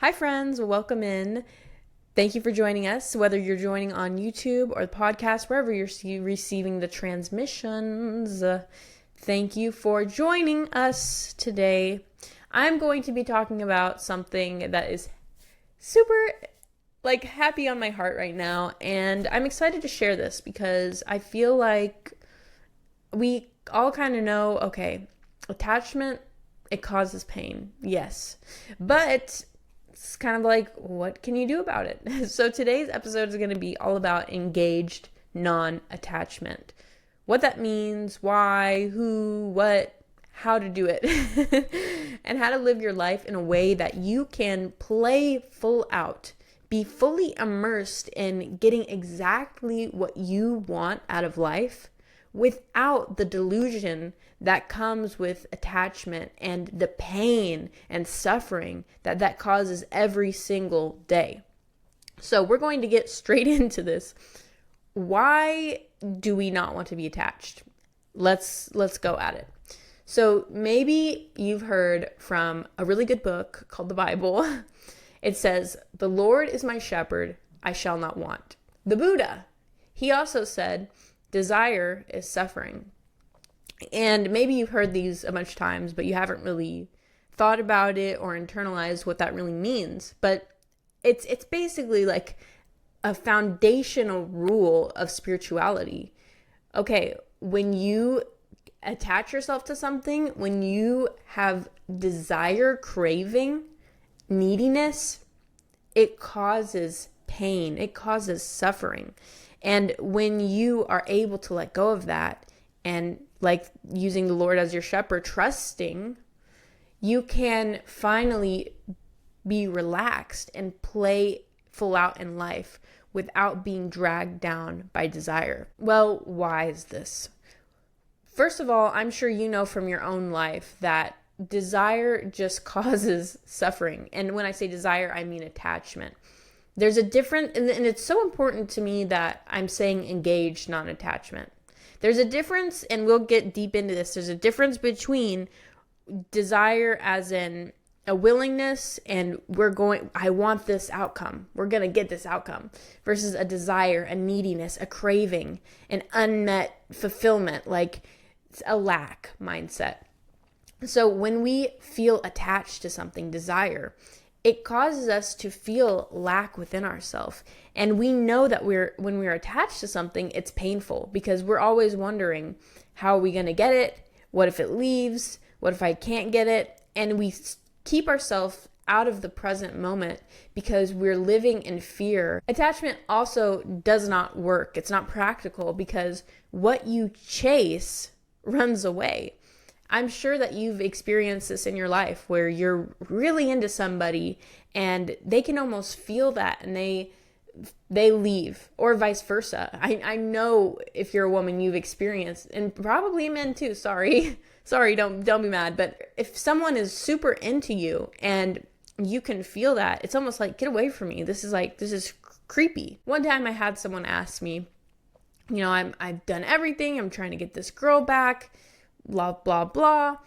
Hi, friends. Welcome in. Thank you for joining us, whether you're joining on YouTube or the podcast, wherever you're receiving the transmissions. Thank you for joining us today. I'm going to be talking about something that is super happy on my heart right now, and I'm excited to share this because I feel like we all kind of know, okay, attachment, it causes pain. Yes. But it's kind of like, what can you do about it? So today's episode is going to be all about engaged non-attachment. What that means, why, who, what, how to do it, and how to live your life in a way that you can play full out, be fully immersed in getting exactly what you want out of life without the delusion that comes with attachment and the pain and suffering that causes every single day. So we're going to get straight into this. Why do we not want to be attached? Let's go at it. So maybe you've heard from a really good book called the Bible. It says, "The Lord is my shepherd, I shall not want." The Buddha, he also said, "Desire is suffering." And maybe you've heard these a bunch of times, but you haven't really thought about it or internalized what that really means. But it's basically like a foundational rule of spirituality. Okay, when you attach yourself to something, when you have desire, craving, neediness, it causes pain, it causes suffering. And when you are able to let go of that and, like, using the Lord as your shepherd, trusting, you can finally be relaxed and play full out in life without being dragged down by desire. Well, why is this? First of all, I'm sure you know from your own life that desire just causes suffering. And when I say desire, I mean attachment. There's a difference, and it's so important to me that I'm saying engaged, not attachment. There's a difference, and we'll get deep into this. There's a difference between desire as in a willingness and I want this outcome. We're going to get this outcome versus a desire, a neediness, a craving, an unmet fulfillment, like a lack mindset. So when we feel attached to something, desire, it causes us to feel lack within ourselves. And we know that when we're attached to something, it's painful because we're always wondering, how are we going to get it? What if it leaves? What if I can't get it? And we keep ourselves out of the present moment because we're living in fear. Attachment also does not work. It's not practical because what you chase runs away. I'm sure that you've experienced this in your life where you're really into somebody and they can almost feel that and they leave, or vice versa. I know if you're a woman, you've experienced, and probably men too, sorry, don't be mad. But if someone is super into you and you can feel that, it's almost like, get away from me. This is creepy. One time I had someone ask me, I've done everything. I'm trying to get this girl back, blah, blah, blah.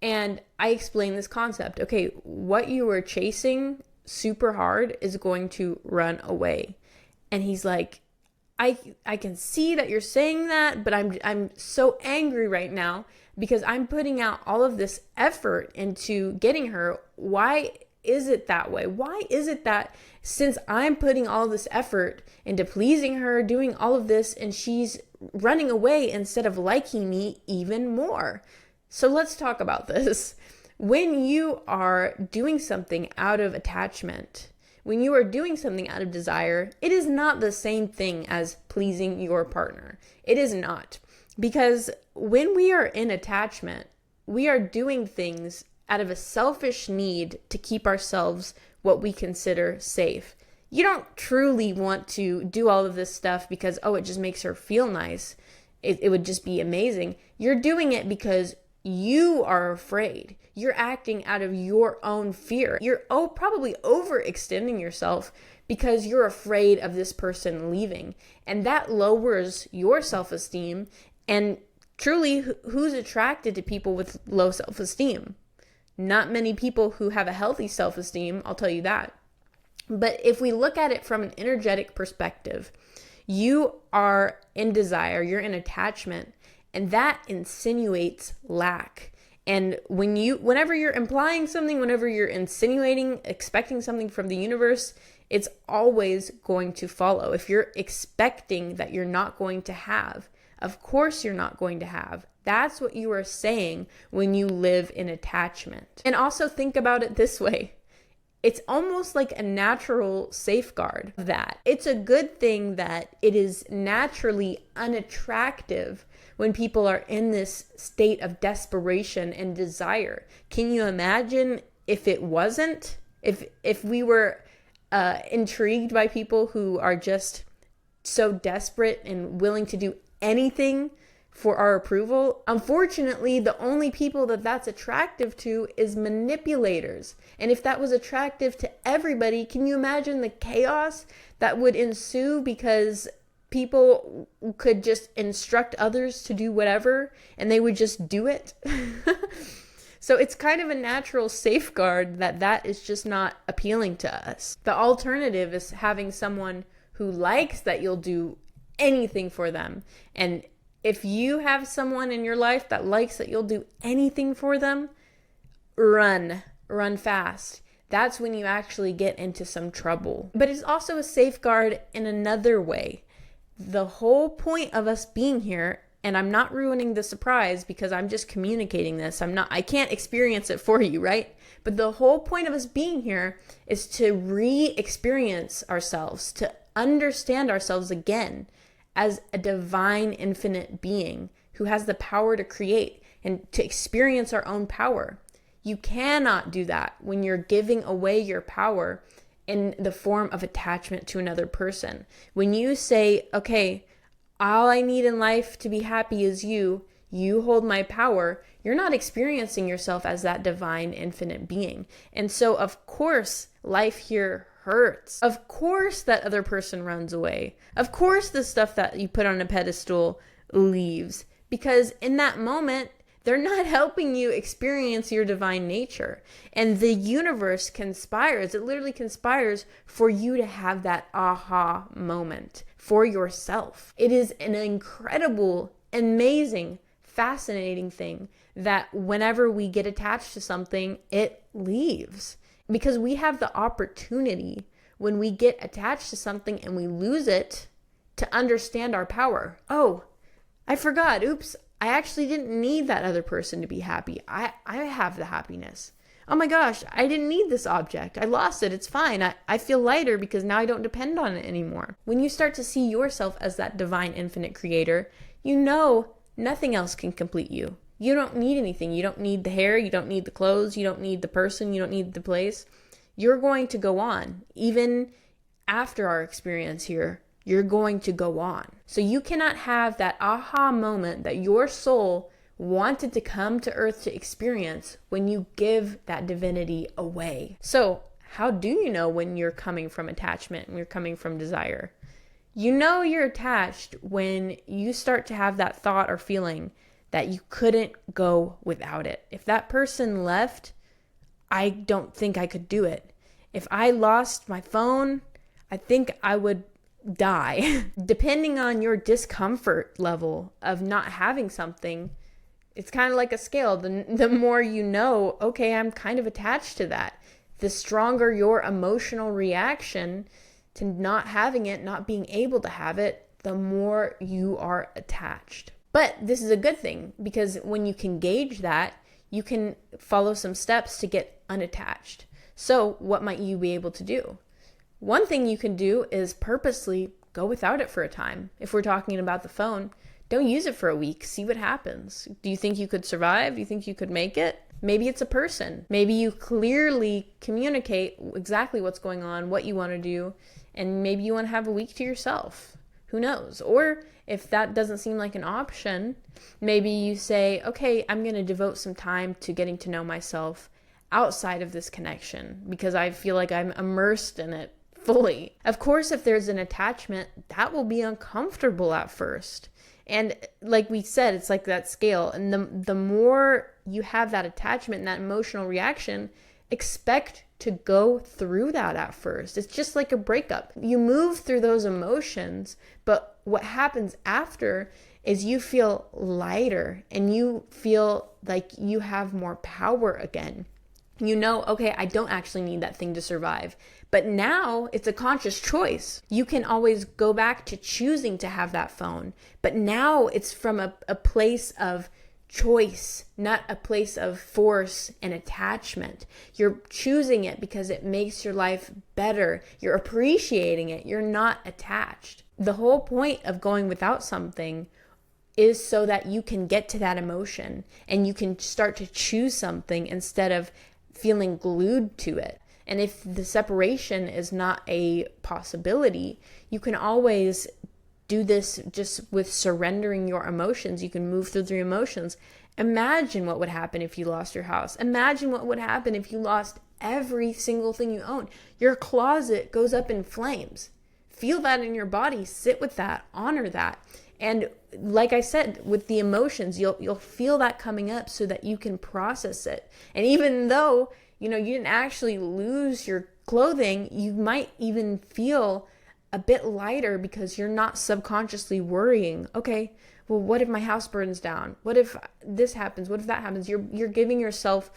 And I explained this concept. Okay, what you were chasing super hard is going to run away. And he's like, I can see that you're saying that, but I'm so angry right now because I'm putting out all of this effort into getting her. Why is it that way? Why is it that since I'm putting all this effort into pleasing her, doing all of this, and she's running away instead of liking me even more? So let's talk about this. When you are doing something out of attachment, when you are doing something out of desire, it is not the same thing as pleasing your partner. It is not. Because when we are in attachment, we are doing things out of a selfish need to keep ourselves what we consider safe. You don't truly want to do all of this stuff because, it just makes her feel nice. It would just be amazing. You're doing it because you are afraid. You're acting out of your own fear. You're probably overextending yourself because you're afraid of this person leaving. And that lowers your self-esteem. And truly, who's attracted to people with low self-esteem? Not many people who have a healthy self-esteem, I'll tell you that. But if we look at it from an energetic perspective, you are in desire, you're in attachment, and that insinuates lack. And whenever you're implying something, whenever you're insinuating, expecting something from the universe, it's always going to follow. If you're expecting that you're not going to have, of course you're not going to have. That's what you are saying when you live in attachment. And also think about it this way. It's almost like a natural safeguard of that. It's a good thing that it is naturally unattractive when people are in this state of desperation and desire. Can you imagine if it wasn't? If we were intrigued by people who are just so desperate and willing to do anything for our approval? Unfortunately, the only people that that's attractive to is manipulators. And if that was attractive to everybody, can you imagine the chaos that would ensue because people could just instruct others to do whatever and they would just do it? So it's kind of a natural safeguard that is just not appealing to us. The alternative is having someone who likes that you'll do anything for them. And if you have someone in your life that likes that you'll do anything for them, run fast. That's when you actually get into some trouble. But it's also a safeguard in another way. The whole point of us being here, and I'm not ruining the surprise because I'm just communicating this. I can't experience it for you, right? But the whole point of us being here is to re-experience ourselves, to understand ourselves again as a divine infinite being who has the power to create and to experience our own power. You cannot do that when you're giving away your power in the form of attachment to another person. When you say, okay, all I need in life to be happy is you hold my power, you're not experiencing yourself as that divine infinite being. And so, of course, life here hurts. Of course that other person runs away. Of course the stuff that you put on a pedestal leaves. Because in that moment, they're not helping you experience your divine nature. And the universe conspires. It literally conspires for you to have that aha moment for yourself. It is an incredible, amazing, fascinating thing that whenever we get attached to something, it leaves. Because we have the opportunity when we get attached to something and we lose it to understand our power. Oh, I forgot. Oops. I actually didn't need that other person to be happy. I have the happiness. Oh my gosh, I didn't need this object. I lost it. It's fine. I feel lighter because now I don't depend on it anymore. When you start to see yourself as that divine infinite creator, you know nothing else can complete you. You don't need anything. You don't need the hair. You don't need the clothes. You don't need the person. You don't need the place. You're going to go on. Even after our experience here, you're going to go on. So you cannot have that aha moment that your soul wanted to come to earth to experience when you give that divinity away. So how do you know when you're coming from attachment, when you're coming from desire? You know you're attached when you start to have that thought or feeling that you couldn't go without it. If that person left, I don't think I could do it. If I lost my phone, I think I would die. Depending on your discomfort level of not having something, it's kind of like a scale. The more you know, okay, I'm kind of attached to that, the stronger your emotional reaction to not having it, not being able to have it, the more you are attached. But this is a good thing because when you can gauge that, you can follow some steps to get unattached. So what might you be able to do? One thing you can do is purposely go without it for a time. If we're talking about the phone, don't use it for a week. See what happens. Do you think you could survive? Do you think you could make it? Maybe it's a person. Maybe you clearly communicate exactly what's going on, what you want to do, and maybe you want to have a week to yourself. Who knows? Or if that doesn't seem like an option, maybe you say, okay, I'm going to devote some time to getting to know myself outside of this connection because I feel like I'm immersed in it fully. Of course, if there's an attachment, that will be uncomfortable at first. And like we said, it's like that scale. And the more you have that attachment and that emotional reaction, expect to go through that at first. It's just like a breakup. You move through those emotions, but what happens after is you feel lighter and you feel like you have more power again. You know, okay, I don't actually need that thing to survive. But now it's a conscious choice. You can always go back to choosing to have that phone. But now it's from a place of choice, not a place of force and attachment. You're choosing it because it makes your life better. You're appreciating it. You're not attached. The whole point of going without something is so that you can get to that emotion and you can start to choose something instead of feeling glued to it. And if the separation is not a possibility, you can always do this just with surrendering your emotions. You can move through the emotions. Imagine what would happen if you lost your house. Imagine what would happen if you lost every single thing you own. Your closet goes up in flames. Feel that in your body. Sit with that. Honor that. And like I said, with the emotions, you'll feel that coming up so that you can process it. And even though, you didn't actually lose your clothing, you might even feel a bit lighter because you're not subconsciously worrying, okay, well, what if my house burns down? What if this happens? What if that happens? You're giving yourself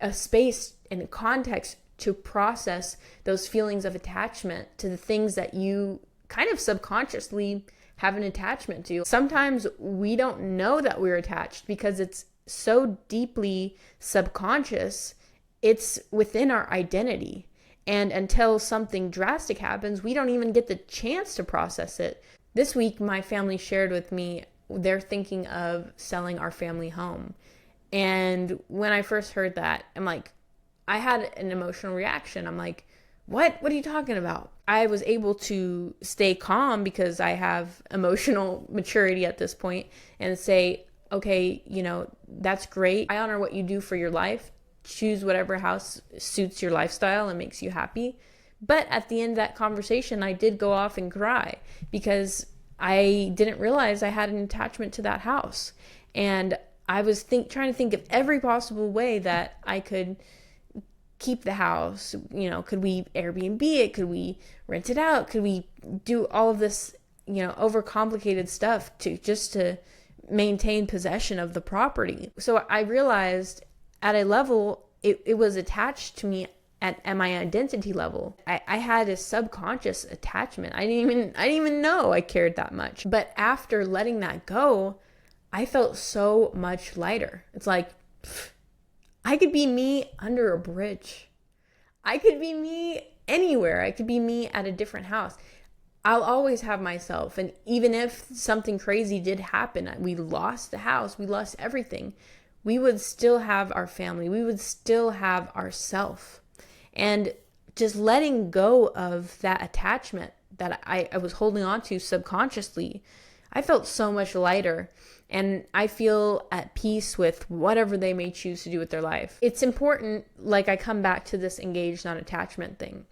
a space and a context to process those feelings of attachment to the things that you kind of subconsciously have an attachment to. Sometimes we don't know that we're attached because it's so deeply subconscious. It's within our identity. And until something drastic happens, we don't even get the chance to process it. This week, my family shared with me they're thinking of selling our family home. And when I first heard that, I had an emotional reaction. I'm like, what? What are you talking about? I was able to stay calm because I have emotional maturity at this point and say, okay, that's great. I honor what you do for your life. Choose whatever house suits your lifestyle and makes you happy. But at the end of that conversation, I did go off and cry because I didn't realize I had an attachment to that house. And I was trying to think of every possible way that I could keep the house. Could we Airbnb it? Could we rent it out? Could we do all of this, overcomplicated stuff to maintain possession of the property? So I realized at a level, it was attached to me at my identity level. I had a subconscious attachment. I didn't even know I cared that much. But after letting that go, I felt so much lighter. It's like, I could be me under a bridge. I could be me anywhere. I could be me at a different house. I'll always have myself. And even if something crazy did happen, we lost the house, we lost everything, we would still have our family. We would still have ourself. And just letting go of that attachment that I was holding on to subconsciously, I felt so much lighter. And I feel at peace with whatever they may choose to do with their life. It's important, I come back to this engaged, non-attachment thing.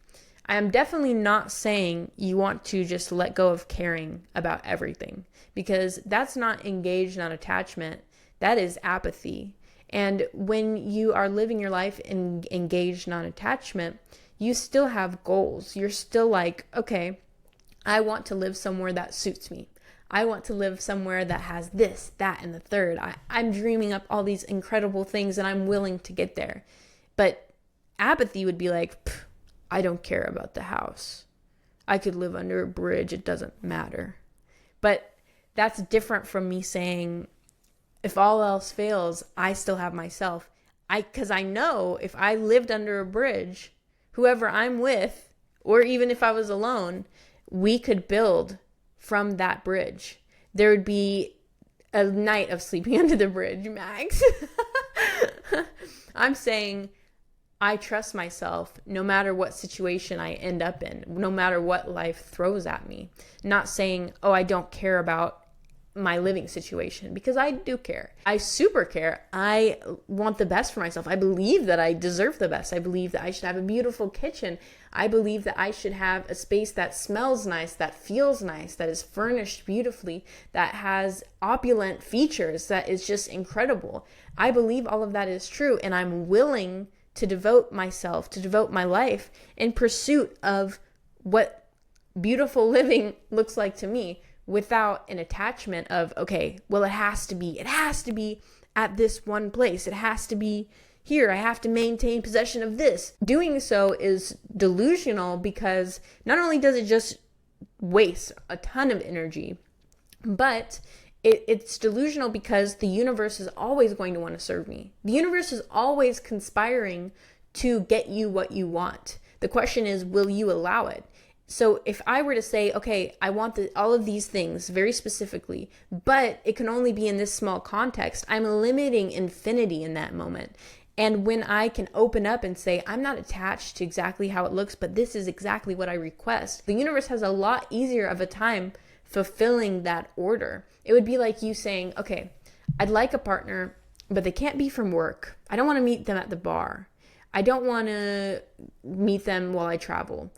I am definitely not saying you want to just let go of caring about everything, because that's not engaged, non-attachment. That is apathy. And when you are living your life in engaged non-attachment, you still have goals. You're still like, okay, I want to live somewhere that suits me. I want to live somewhere that has this, that, and the third. I'm dreaming up all these incredible things and I'm willing to get there. But apathy would be like, I don't care about the house. I could live under a bridge. It doesn't matter. But that's different from me saying, if all else fails, I still have myself. Because I know if I lived under a bridge, whoever I'm with, or even if I was alone, we could build from that bridge. There would be a night of sleeping under the bridge, Max. I'm saying I trust myself no matter what situation I end up in, no matter what life throws at me. Not saying, oh, I don't care about my living situation, because I do care. I super care. I want the best for myself. I believe that I deserve the best. I believe that I should have a beautiful kitchen. I believe that I should have a space that smells nice, that feels nice, that is furnished beautifully, that has opulent features, that is just incredible. I believe all of that is true, and I'm willing to devote myself, to devote my life in pursuit of what beautiful living looks like to me, without an attachment of, okay, well, it has to be at this one place. It has to be here. I have to maintain possession of this. Doing so is delusional, because not only does it just waste a ton of energy, but it's delusional because the universe is always going to want to serve me. The universe is always conspiring to get you what you want. The question is, will you allow it? So if I were to say, okay, I want all of these things very specifically, but it can only be in this small context, I'm limiting infinity in that moment. And when I can open up and say, I'm not attached to exactly how it looks, but this is exactly what I request, the universe has a lot easier of a time fulfilling that order. It would be like you saying, okay, I'd like a partner, but they can't be from work. I don't want to meet them at the bar. I don't want to meet them while I travel.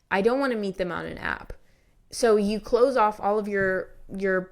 I don't want to meet them on an app. So you close off all of your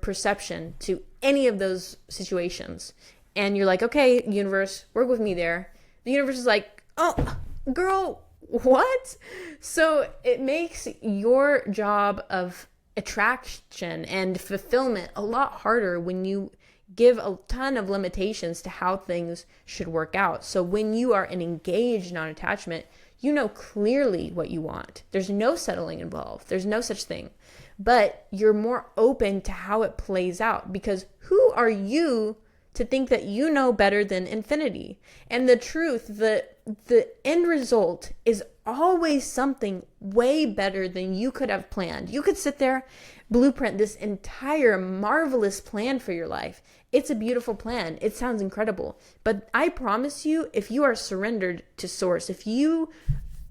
perception to any of those situations. And you're like, okay, universe, work with me there. The universe is like, oh, girl, what? So it makes your job of attraction and fulfillment a lot harder when you give a ton of limitations to how things should work out. So when you are an engaged non-attachment, you know clearly what you want. There's no settling involved. There's no such thing. But you're more open to how it plays out, because who are you to think that you know better than infinity? And the truth, the end result is always something way better than you could have planned. You could sit there, blueprint this entire marvelous plan for your life. It's a beautiful plan. It sounds incredible. But I promise you, if you are surrendered to source, if you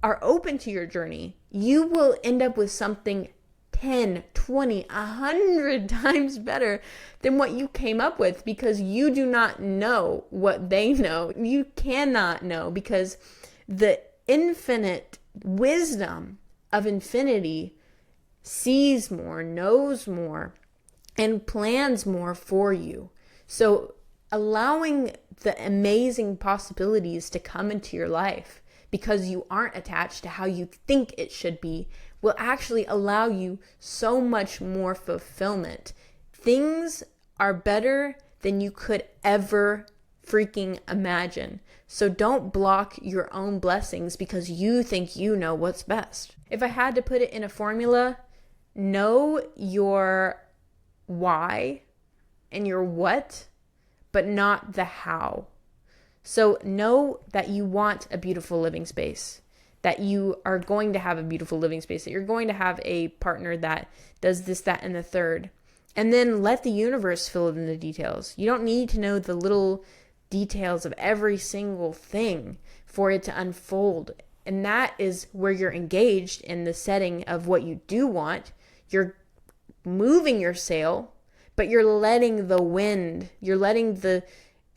are open to your journey, you will end up with something 10, 20, 100 times better than what you came up with, because you do not know what they know. You cannot know, because the infinite wisdom of infinity sees more, knows more, and plans more for you. So allowing the amazing possibilities to come into your life because you aren't attached to how you think it should be will actually allow you so much more fulfillment. Things are better than you could ever freaking imagine. So don't block your own blessings because you think you know what's best. If I had to put it in a formula, know your why and your what, but not the how. So know that you want a beautiful living space, that you are going to have a beautiful living space, that you're going to have a partner that does this, that, and the third. And then let the universe fill in the details. You don't need to know the little details of every single thing for it to unfold. And that is where you're engaged in the setting of what you do want. You're moving your sail, but you're letting the wind, you're letting the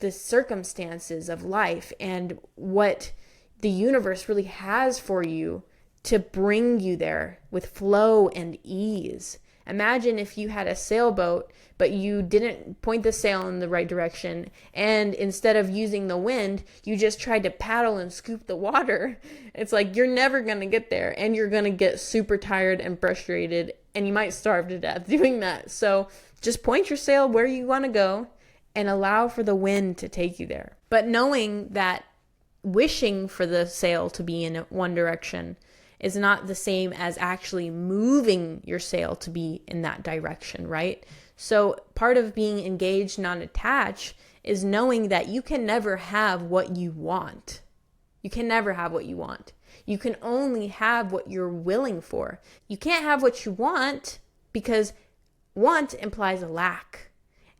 circumstances of life and what the universe really has for you to bring you there with flow and ease. Imagine if you had a sailboat, but you didn't point the sail in the right direction, and instead of using the wind, you just tried to paddle and scoop the water. It's like you're never going to get there, and you're going to get super tired and frustrated, and you might starve to death doing that. So just point your sail where you want to go and allow for the wind to take you there. But knowing that wishing for the sail to be in one direction is not the same as actually moving your sail to be in that direction, right? So part of being engaged, non-attached, is knowing that you can never have what you want. You can never have what you want. You can only have what you're willing for. You can't have what you want because want implies a lack.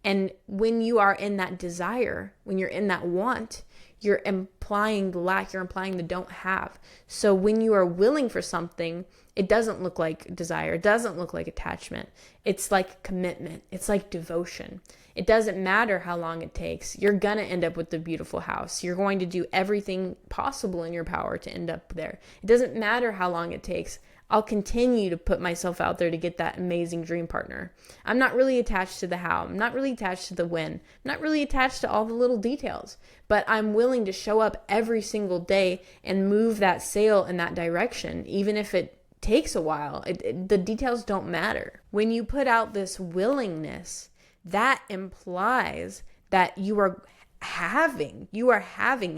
And when you are in that desire, when you're in that want, you're implying the lack, you're implying the don't have. So when you are willing for something, it doesn't look like desire, it doesn't look like attachment. It's like commitment, it's like devotion. It doesn't matter how long it takes. You're gonna end up with the beautiful house. You're going to do everything possible in your power to end up there. It doesn't matter how long it takes. I'll continue to put myself out there to get that amazing dream partner. I'm not really attached to the how. I'm not really attached to the when. I'm not really attached to all the little details, but I'm willing to show up every single day and move that sail in that direction, even if it takes a while. The details don't matter. When you put out this willingness, that implies that you are having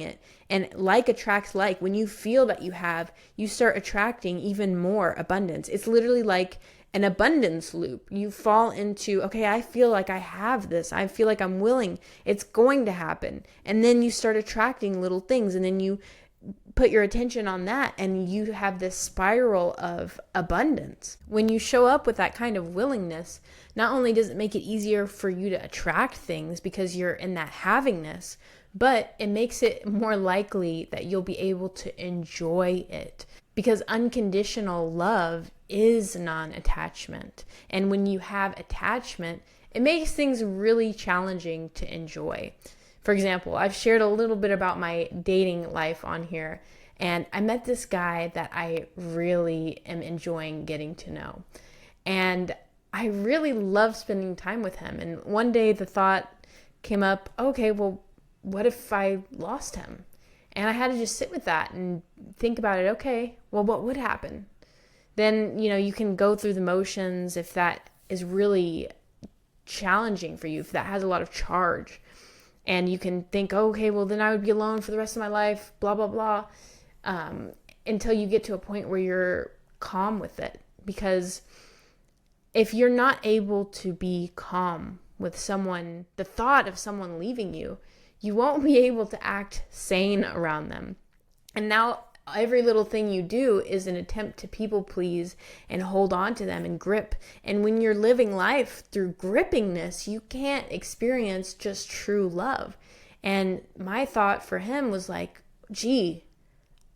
it, and like attracts like. When you feel that you have, you start attracting even more abundance. It's literally like an abundance loop. You fall into, okay, I feel like I have this, I feel like I'm willing, it's going to happen, and then you start attracting little things, and then you put your attention on that, and you have this spiral of abundance. When you show up with that kind of willingness, not only does it make it easier for you to attract things because you're in that havingness, but it makes it more likely that you'll be able to enjoy it, because unconditional love is non-attachment. And when you have attachment, it makes things really challenging to enjoy. For example, I've shared a little bit about my dating life on here, and I met this guy that I really am enjoying getting to know. And I really love spending time with him. And one day the thought came up, okay, well, what if I lost him? And I had to just sit with that and think about it. Okay, well, what would happen? Then, you can go through the motions if that is really challenging for you, if that has a lot of charge. And you can think, oh, okay, well, then I would be alone for the rest of my life, blah, blah, blah, until you get to a point where you're calm with it. Because if you're not able to be calm with someone, the thought of someone leaving you, you won't be able to act sane around them. And now every little thing you do is an attempt to people please and hold on to them and grip. And when you're living life through grippingness, you can't experience just true love. And my thought for him was like, gee,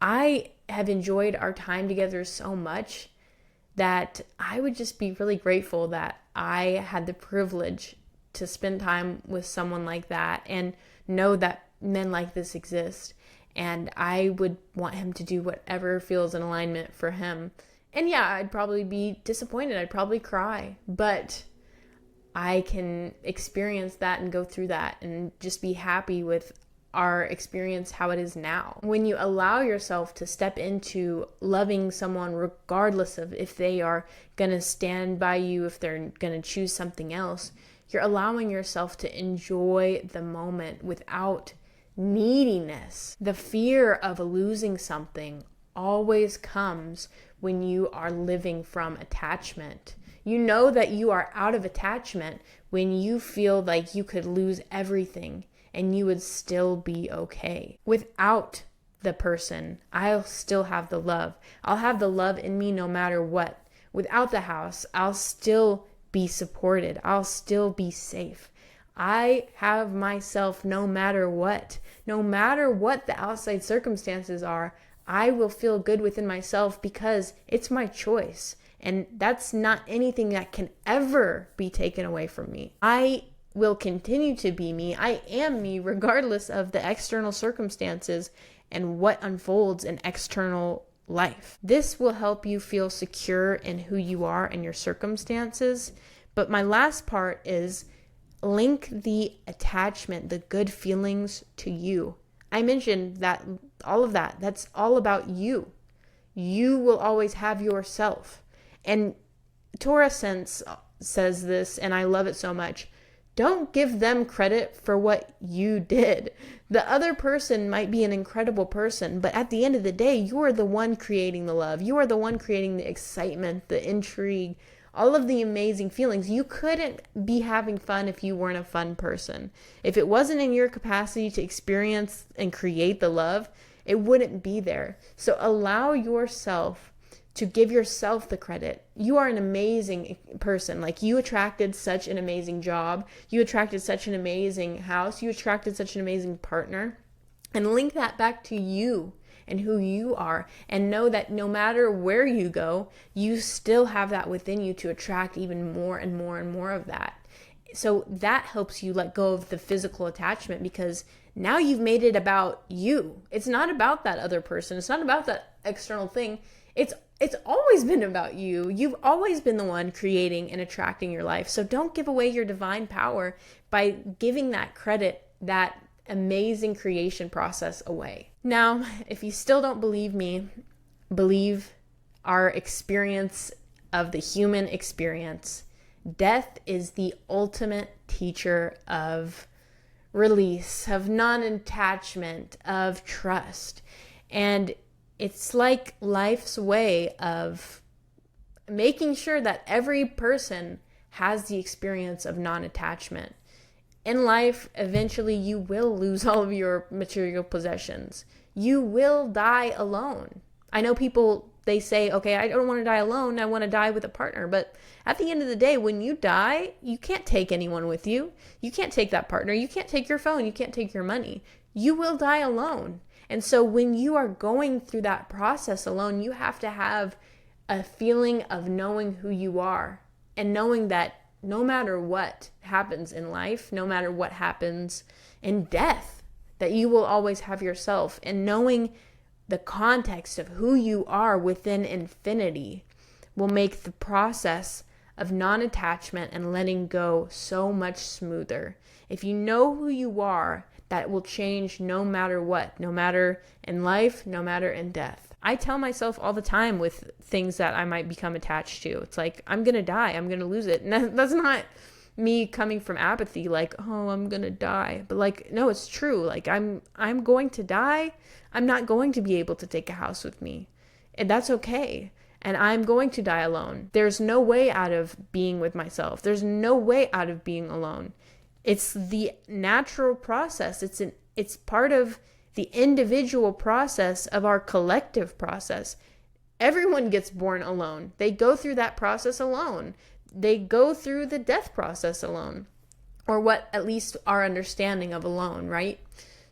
I have enjoyed our time together so much that I would just be really grateful that I had the privilege to spend time with someone like that and know that men like this exist. And I would want him to do whatever feels in alignment for him. And yeah, I'd probably be disappointed. I'd probably cry. But I can experience that and go through that and just be happy with our experience how it is now. When you allow yourself to step into loving someone regardless of if they are going to stand by you, if they're going to choose something else, you're allowing yourself to enjoy the moment without neediness. The fear of losing something always comes when you are living from attachment. You know that you are out of attachment when you feel like you could lose everything and you would still be okay. Without the person, I'll still have the love. I'll have the love in me no matter what. Without the house, I'll still be supported. I'll still be safe. I have myself no matter what. No matter what the outside circumstances are, I will feel good within myself because it's my choice. And that's not anything that can ever be taken away from me. I will continue to be me. I am me regardless of the external circumstances and what unfolds in external life. This will help you feel secure in who you are and your circumstances. But my last part is link the attachment, the good feelings to you. I mentioned that all of that, that's all about you. You will always have yourself. And Torah Sense says this, and I love it so much. Don't give them credit for what you did. The other person might be an incredible person, but at the end of the day, you are the one creating the love. You are the one creating the excitement, the intrigue, all of the amazing feelings. You couldn't be having fun if you weren't a fun person. If it wasn't in your capacity to experience and create the love, it wouldn't be there. So allow yourself to give yourself the credit. You are an amazing person. Like, you attracted such an amazing job. You attracted such an amazing house. You attracted such an amazing partner. And link that back to you and who you are. And know that no matter where you go, you still have that within you to attract even more and more and more of that. So that helps you let go of the physical attachment, because now you've made it about you. It's not about that other person. It's not about that external thing. It's it's always been about you. You've always been the one creating and attracting your life. So don't give away your divine power by giving that credit, that amazing creation process away. Now, if you still don't believe me, believe our experience of the human experience. Death is the ultimate teacher of release, of non-attachment, of trust. And it's like life's way of making sure that every person has the experience of non-attachment. In life, eventually you will lose all of your material possessions. You will die alone. I know people, they say, okay, I don't want to die alone. I want to die with a partner. But at the end of the day, when you die, you can't take anyone with you. You can't take that partner. You can't take your phone. You can't take your money. You will die alone. And so when you are going through that process alone, you have to have a feeling of knowing who you are and knowing that no matter what happens in life, no matter what happens in death, that you will always have yourself, and knowing the context of who you are within infinity will make the process of non-attachment and letting go so much smoother. If you know who you are, that will change no matter what, no matter in life, no matter in death. I tell myself all the time with things that I might become attached to. It's like, I'm going to die. I'm going to lose it. And that's not me coming from apathy, like, oh, I'm going to die. But like, no, it's true. Like, I'm going to die. I'm not going to be able to take a house with me. And that's okay. And I'm going to die alone. There's no way out of being with myself. There's no way out of being alone. It's the natural process. It's part of the individual process of our collective process. Everyone gets born alone. They go through that process alone. They go through the death process alone, or what at least our understanding of alone, right?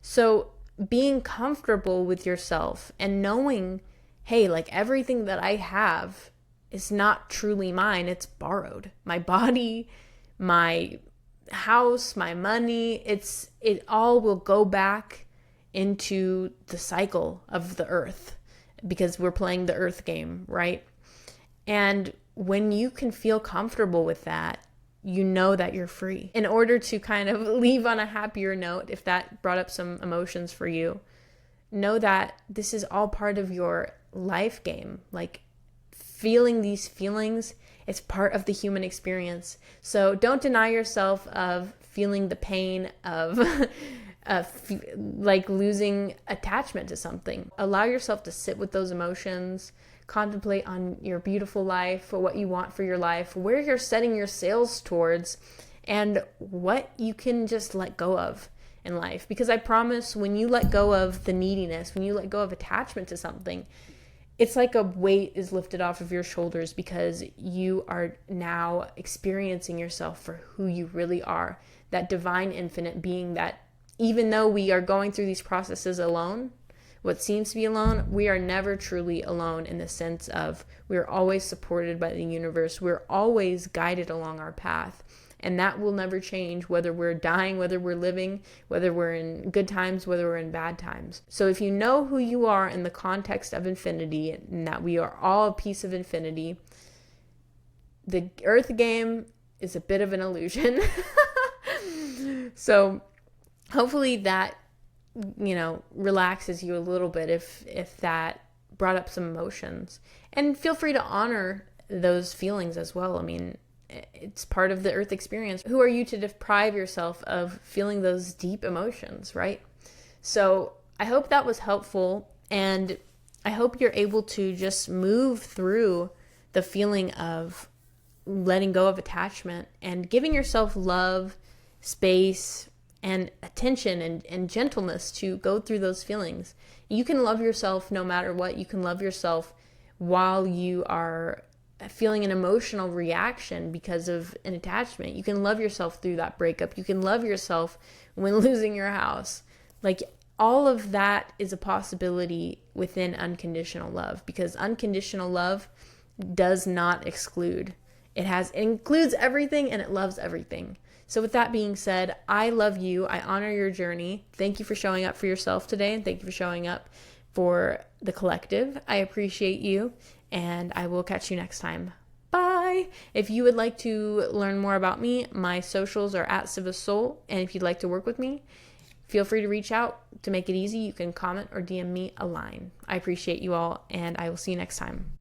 So being comfortable with yourself and knowing, hey, like everything that I have is not truly mine. It's borrowed. My body, my house, my money, it all will go back into the cycle of the earth because we're playing the earth game, right? And when you can feel comfortable with that, you know that you're free. In order to kind of leave on a happier note, if that brought up some emotions for you, know that this is all part of your life game. Like feeling these feelings, it's part of the human experience. So don't deny yourself of feeling the pain of like losing attachment to something. Allow yourself to sit with those emotions, contemplate on your beautiful life, or what you want for your life, where you're setting your sails towards, and what you can just let go of in life. Because I promise, when you let go of the neediness, when you let go of attachment to something, it's like a weight is lifted off of your shoulders because you are now experiencing yourself for who you really are, that divine infinite being that even though we are going through these processes alone, what seems to be alone, we are never truly alone in the sense of we're always supported by the universe. We're always guided along our path. And that will never change, whether we're dying, whether we're living, whether we're in good times, whether we're in bad times. So if you know who you are in the context of infinity, and that we are all a piece of infinity, the earth game is a bit of an illusion. So hopefully that, relaxes you a little bit if that brought up some emotions. And feel free to honor those feelings as well. I mean, it's part of the earth experience. Who are you to deprive yourself of feeling those deep emotions, right? So I hope that was helpful, and I hope you're able to just move through the feeling of letting go of attachment and giving yourself love, space, and attention and gentleness to go through those feelings. You can love yourself no matter what. You can love yourself while you are feeling an emotional reaction because of an attachment. You can love yourself through that breakup. You can love yourself when losing your house. Like, all of that is a possibility within unconditional love, because unconditional love does not exclude. It includes everything, and it loves everything. So with that being said, I love you. I honor your journey. Thank you for showing up for yourself today, and thank you for showing up for the collective. I appreciate you. and I will catch you next time. Bye. If you would like to learn more about me, my socials are at @CivusSoul, and if you'd like to work with me, feel free to reach out. To make it easy, you can comment or DM me a line. I appreciate you all, and I will see you next time.